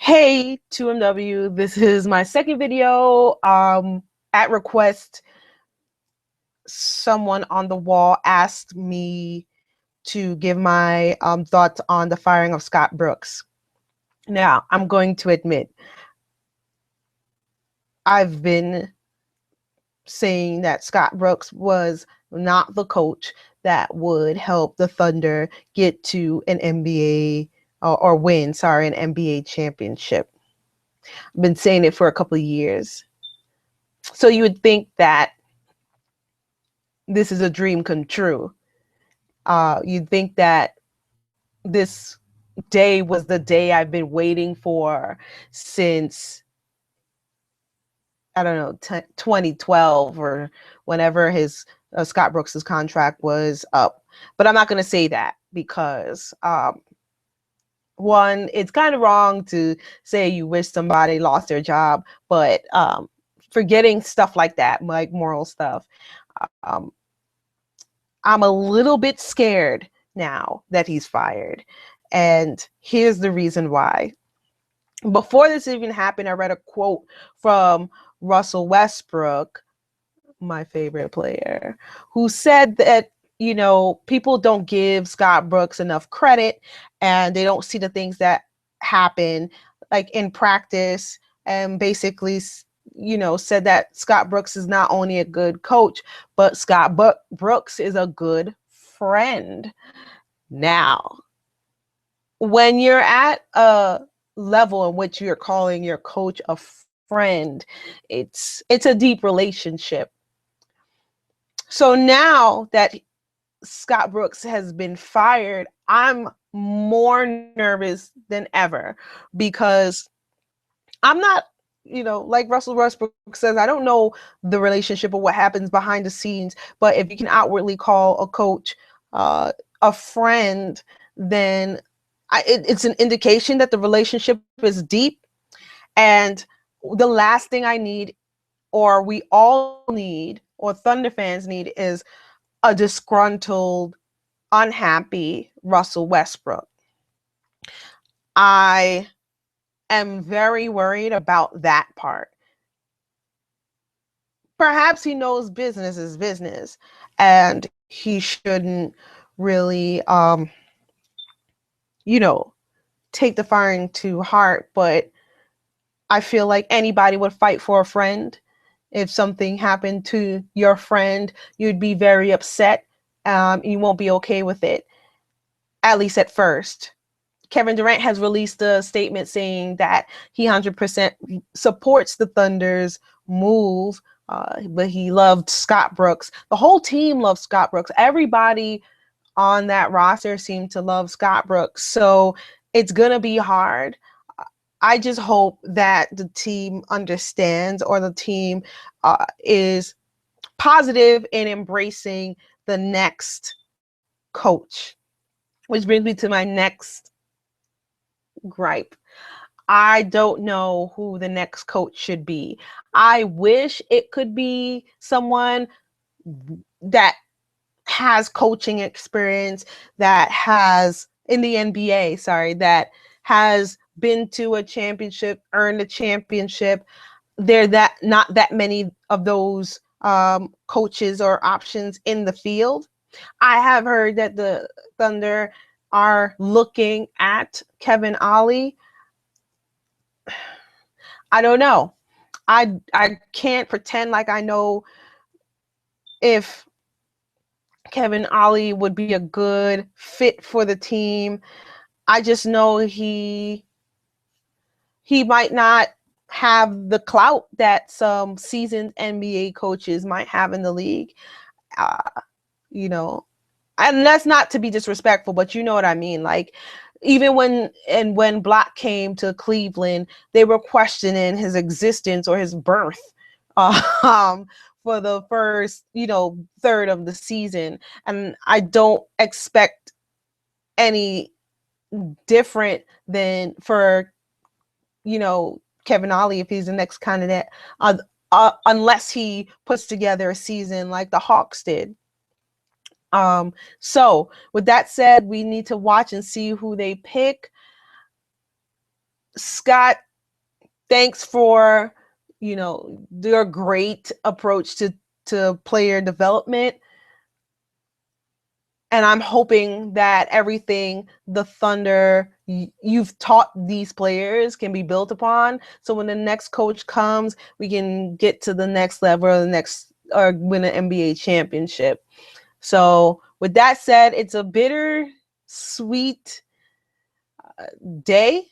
Hey, 2MW, this is my second video. At request, someone on the wall asked me to give my thoughts on the firing of Scott Brooks. Now, I'm going to admit, I've been saying that Scott Brooks was not the coach that would help the Thunder get to an NBA or win, an NBA championship. I've been saying it for a couple of years. So you would think that this is a dream come true. You'd think that this day was the day I've been waiting for since, I don't know, 2012 or whenever his Scott Brooks's contract was up. But I'm not going to say that because one, it's kind of wrong to say you wish somebody lost their job, but forgetting stuff like that, like moral stuff, um, I'm a little bit scared now that he's fired. And here's the reason why. Before this even happened, I read a quote from Russell Westbrook, my favorite player, who said that, people don't give Scott Brooks enough credit and they don't see the things that happen like in practice, and basically said that Scott Brooks is not only a good coach, but Scott Brooks is a good friend. Now, when you're at a level in which you're calling your coach a friend, it's a deep relationship. So now that Scott Brooks has been fired, I'm more nervous than ever because I'm not, like Russell Westbrook says, I don't know the relationship or what happens behind the scenes, but if you can outwardly call a coach a friend, then it's an indication that the relationship is deep. And the last thing I need, or we all need, or Thunder fans need, is a disgruntled, unhappy Russell Westbrook. I am very worried about that part. Perhaps he knows business is business and he shouldn't really, take the firing to heart, but I feel like anybody would fight for a friend. If something happened to your friend, you'd be very upset. You won't be okay with it, at least at first. Kevin Durant has released a statement saying that he 100% supports the Thunder's move, but he loved Scott Brooks. The whole team loves Scott Brooks. Everybody on that roster seemed to love Scott Brooks. So it's going to be hard. I just hope that the team understands, or the team is positive in embracing the next coach, which brings me to my next gripe. I don't know who the next coach should be. I wish it could be someone that has coaching experience, that has in the NBA, that has been to a championship, earned a championship. There that not that many of those coaches or options in the field. I have heard that the Thunder are looking at Kevin Ollie. I don't know. I can't pretend like I know if Kevin Ollie would be a good fit for the team. I just know he might not have the clout that some seasoned NBA coaches might have in the league. Uh, and that's not to be disrespectful, but you know what I mean. Like, even when Block came to Cleveland, they were questioning his existence or his birth um, for the first, third of the season. And I don't expect any different than for, Kevin Ollie if he's the next candidate, unless he puts together a season like the Hawks did. So with that said, we need to watch and see who they pick. Scott, thanks for, your great approach to player development. And I'm hoping that everything the Thunder you've taught these players can be built upon. So when the next coach comes, we can get to the next level, or win an NBA championship. So with that said, it's a bitter sweet day.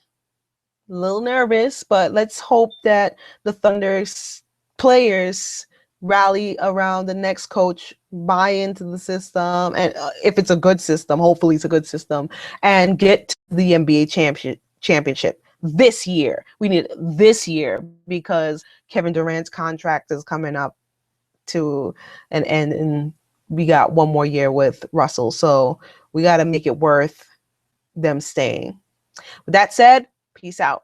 A little nervous, but let's hope that the Thunder's players rally around the next coach, buy into the system, and if it's a good system, hopefully it's a good system, and get to the NBA championship this year. We need it this year because Kevin Durant's contract is coming up to an end, and we got one more year with Russell, so we got to make it worth them staying. With that said, peace out.